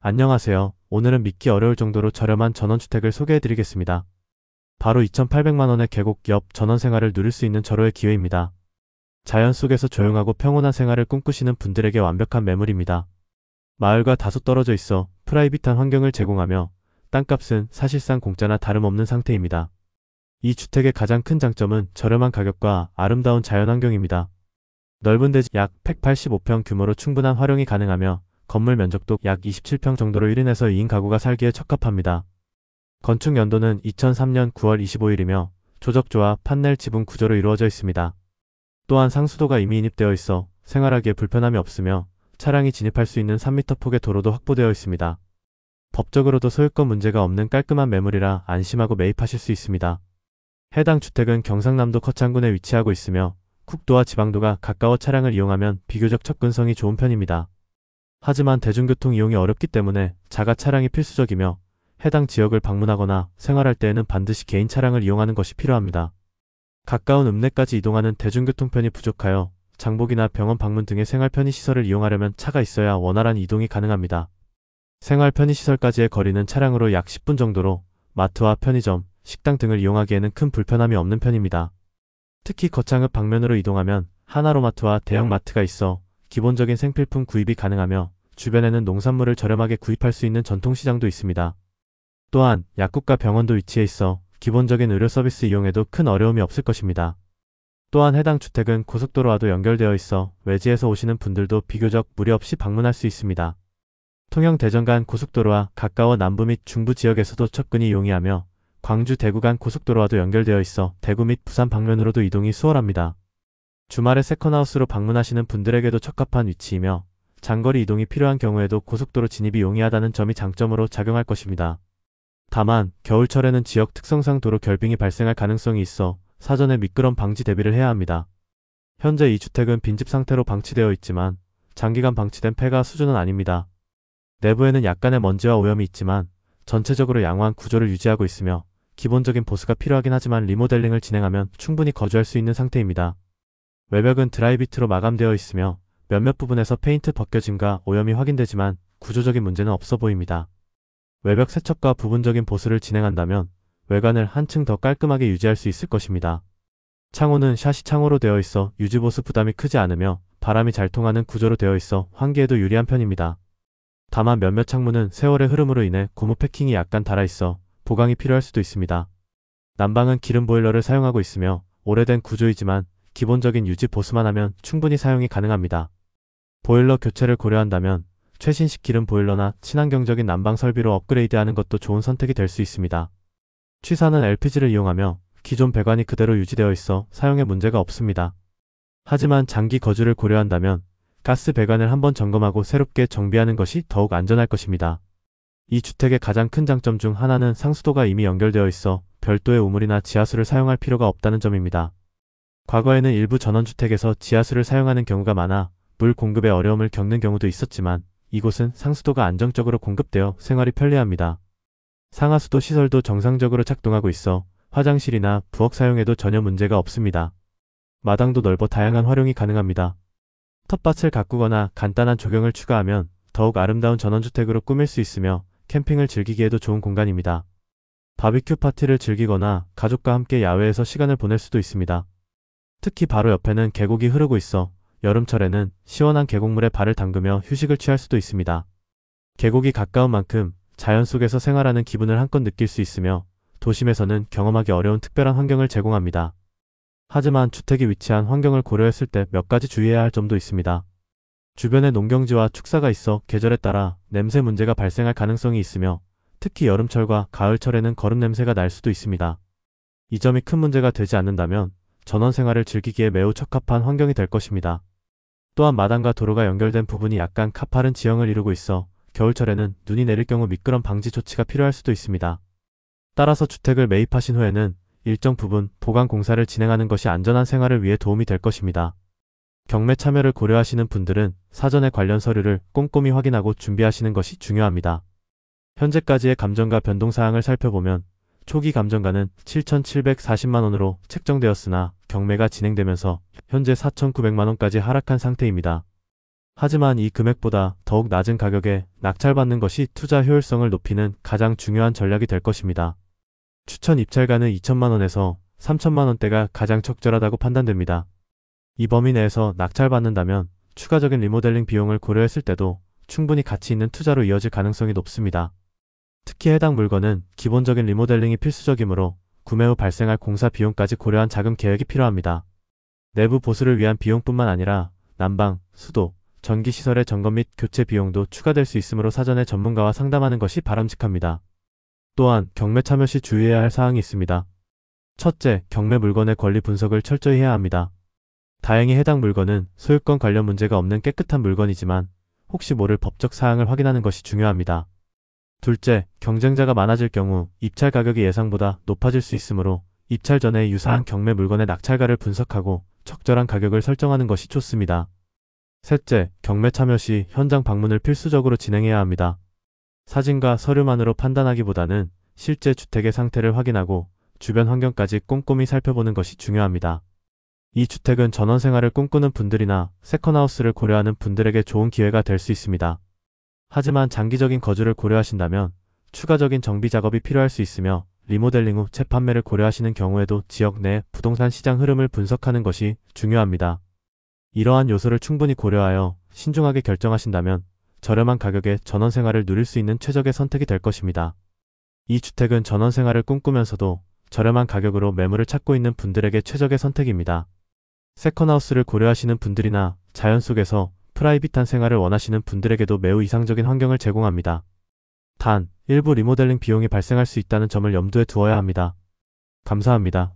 안녕하세요. 오늘은 믿기 어려울 정도로 저렴한 전원주택을 소개해드리겠습니다. 바로 2,800만원의 계곡 옆 전원생활을 누릴 수 있는 절호의 기회입니다. 자연 속에서 조용하고 평온한 생활을 꿈꾸시는 분들에게 완벽한 매물입니다. 마을과 다소 떨어져 있어 프라이빗한 환경을 제공하며 땅값은 사실상 공짜나 다름없는 상태입니다. 이 주택의 가장 큰 장점은 저렴한 가격과 아름다운 자연환경입니다. 넓은 대지 약 185평 규모로 충분한 활용이 가능하며 건물 면적도 약 27평 정도로 1인에서 2인 가구가 살기에 적합합니다. 건축 연도는 2003년 9월 25일이며 조적조와 판넬 지붕 구조로 이루어져 있습니다. 또한 상수도가 이미 인입되어 있어 생활하기에 불편함이 없으며 차량이 진입할 수 있는 3m 폭의 도로도 확보되어 있습니다. 법적으로도 소유권 문제가 없는 깔끔한 매물이라 안심하고 매입하실 수 있습니다. 해당 주택은 경상남도 거창군에 위치하고 있으며 국도와 지방도가 가까워 차량을 이용하면 비교적 접근성이 좋은 편입니다. 하지만 대중교통 이용이 어렵기 때문에 자가 차량이 필수적이며 해당 지역을 방문하거나 생활할 때에는 반드시 개인 차량을 이용하는 것이 필요합니다. 가까운 읍내까지 이동하는 대중교통편이 부족하여 장복이나 병원 방문 등의 생활 편의시설을 이용하려면 차가 있어야 원활한 이동이 가능합니다. 생활 편의시설까지의 거리는 차량으로 약 10분 정도로 마트와 편의점, 식당 등을 이용하기에는 큰 불편함이 없는 편입니다. 특히 거창읍 방면으로 이동하면 하나로마트와 대형마트가 있어 기본적인 생필품 구입이 가능하며 주변에는 농산물을 저렴하게 구입할 수 있는 전통시장도 있습니다. 또한 약국과 병원도 위치해 있어 기본적인 의료 서비스 이용에도 큰 어려움이 없을 것입니다. 또한 해당 주택은 고속도로와도 연결되어 있어 외지에서 오시는 분들도 비교적 무리 없이 방문할 수 있습니다. 통영 대전 간 고속도로와 가까워 남부 및 중부 지역에서도 접근이 용이하며 광주 대구 간 고속도로와도 연결되어 있어 대구 및 부산 방면으로도 이동이 수월합니다. 주말에 세컨하우스로 방문하시는 분들에게도 적합한 위치이며 장거리 이동이 필요한 경우에도 고속도로 진입이 용이하다는 점이 장점으로 작용할 것입니다. 다만 겨울철에는 지역 특성상 도로 결빙이 발생할 가능성이 있어 사전에 미끄럼 방지 대비를 해야 합니다. 현재 이 주택은 빈집 상태로 방치되어 있지만 장기간 방치된 폐가 수준은 아닙니다. 내부에는 약간의 먼지와 오염이 있지만 전체적으로 양호한 구조를 유지하고 있으며 기본적인 보수가 필요하긴 하지만 리모델링을 진행하면 충분히 거주할 수 있는 상태입니다. 외벽은 드라이비트로 마감되어 있으며 몇몇 부분에서 페인트 벗겨짐과 오염이 확인되지만 구조적인 문제는 없어 보입니다. 외벽 세척과 부분적인 보수를 진행한다면 외관을 한층 더 깔끔하게 유지할 수 있을 것입니다. 창호는 샤시 창호로 되어 있어 유지보수 부담이 크지 않으며 바람이 잘 통하는 구조로 되어 있어 환기에도 유리한 편입니다. 다만 몇몇 창문은 세월의 흐름으로 인해 고무 패킹이 약간 닳아있어 보강이 필요할 수도 있습니다. 난방은 기름 보일러를 사용하고 있으며 오래된 구조이지만 기본적인 유지 보수만 하면 충분히 사용이 가능합니다. 보일러 교체를 고려한다면 최신식 기름 보일러나 친환경적인 난방 설비로 업그레이드하는 것도 좋은 선택이 될 수 있습니다. 취사는 LPG를 이용하며 기존 배관이 그대로 유지되어 있어 사용에 문제가 없습니다. 하지만 장기 거주를 고려한다면 가스 배관을 한번 점검하고 새롭게 정비하는 것이 더욱 안전할 것입니다. 이 주택의 가장 큰 장점 중 하나는 상수도가 이미 연결되어 있어 별도의 우물이나 지하수를 사용할 필요가 없다는 점입니다. 과거에는 일부 전원주택에서 지하수를 사용하는 경우가 많아 물 공급에 어려움을 겪는 경우도 있었지만 이곳은 상수도가 안정적으로 공급되어 생활이 편리합니다. 상하수도 시설도 정상적으로 작동하고 있어 화장실이나 부엌 사용에도 전혀 문제가 없습니다. 마당도 넓어 다양한 활용이 가능합니다. 텃밭을 가꾸거나 간단한 조경을 추가하면 더욱 아름다운 전원주택으로 꾸밀 수 있으며 캠핑을 즐기기에도 좋은 공간입니다. 바비큐 파티를 즐기거나 가족과 함께 야외에서 시간을 보낼 수도 있습니다. 특히 바로 옆에는 계곡이 흐르고 있어 여름철에는 시원한 계곡물에 발을 담그며 휴식을 취할 수도 있습니다. 계곡이 가까운 만큼 자연 속에서 생활하는 기분을 한껏 느낄 수 있으며 도심에서는 경험하기 어려운 특별한 환경을 제공합니다. 하지만 주택이 위치한 환경을 고려했을 때 몇 가지 주의해야 할 점도 있습니다. 주변에 농경지와 축사가 있어 계절에 따라 냄새 문제가 발생할 가능성이 있으며 특히 여름철과 가을철에는 거름 냄새가 날 수도 있습니다. 이 점이 큰 문제가 되지 않는다면 전원 생활을 즐기기에 매우 적합한 환경이 될 것입니다. 또한 마당과 도로가 연결된 부분이 약간 가파른 지형을 이루고 있어 겨울철에는 눈이 내릴 경우 미끄럼 방지 조치가 필요할 수도 있습니다. 따라서 주택을 매입하신 후에는 일정 부분 보강 공사를 진행하는 것이 안전한 생활을 위해 도움이 될 것입니다. 경매 참여를 고려하시는 분들은 사전에 관련 서류를 꼼꼼히 확인하고 준비하시는 것이 중요합니다. 현재까지의 감정가 변동사항을 살펴보면 초기 감정가는 7,740만원으로 책정되었으나 경매가 진행되면서 현재 4,900만원까지 하락한 상태입니다. 하지만 이 금액보다 더욱 낮은 가격에 낙찰받는 것이 투자 효율성을 높이는 가장 중요한 전략이 될 것입니다. 추천 입찰가는 2천만 원에서 3천만 원대가 가장 적절하다고 판단됩니다. 이 범위 내에서 낙찰받는다면 추가적인 리모델링 비용을 고려했을 때도 충분히 가치 있는 투자로 이어질 가능성이 높습니다. 특히 해당 물건은 기본적인 리모델링이 필수적이므로 구매 후 발생할 공사 비용까지 고려한 자금 계획이 필요합니다. 내부 보수를 위한 비용뿐만 아니라 난방, 수도, 전기시설의 점검 및 교체 비용도 추가될 수 있으므로 사전에 전문가와 상담하는 것이 바람직합니다. 또한 경매 참여 시 주의해야 할 사항이 있습니다. 첫째, 경매 물건의 권리 분석을 철저히 해야 합니다. 다행히 해당 물건은 소유권 관련 문제가 없는 깨끗한 물건이지만 혹시 모를 법적 사항을 확인하는 것이 중요합니다. 둘째, 경쟁자가 많아질 경우 입찰 가격이 예상보다 높아질 수 있으므로 입찰 전에 유사한 경매 물건의 낙찰가를 분석하고 적절한 가격을 설정하는 것이 좋습니다. 셋째, 경매 참여 시 현장 방문을 필수적으로 진행해야 합니다. 사진과 서류만으로 판단하기보다는 실제 주택의 상태를 확인하고 주변 환경까지 꼼꼼히 살펴보는 것이 중요합니다. 이 주택은 전원 생활을 꿈꾸는 분들이나 세컨하우스를 고려하는 분들에게 좋은 기회가 될 수 있습니다. 하지만 장기적인 거주를 고려하신다면 추가적인 정비 작업이 필요할 수 있으며 리모델링 후 재판매를 고려하시는 경우에도 지역 내 부동산 시장 흐름을 분석하는 것이 중요합니다. 이러한 요소를 충분히 고려하여 신중하게 결정하신다면 저렴한 가격에 전원 생활을 누릴 수 있는 최적의 선택이 될 것입니다. 이 주택은 전원 생활을 꿈꾸면서도 저렴한 가격으로 매물을 찾고 있는 분들에게 최적의 선택입니다. 세컨하우스를 고려하시는 분들이나 자연 속에서 프라이빗한 생활을 원하시는 분들에게도 매우 이상적인 환경을 제공합니다. 단, 일부 리모델링 비용이 발생할 수 있다는 점을 염두에 두어야 합니다. 감사합니다.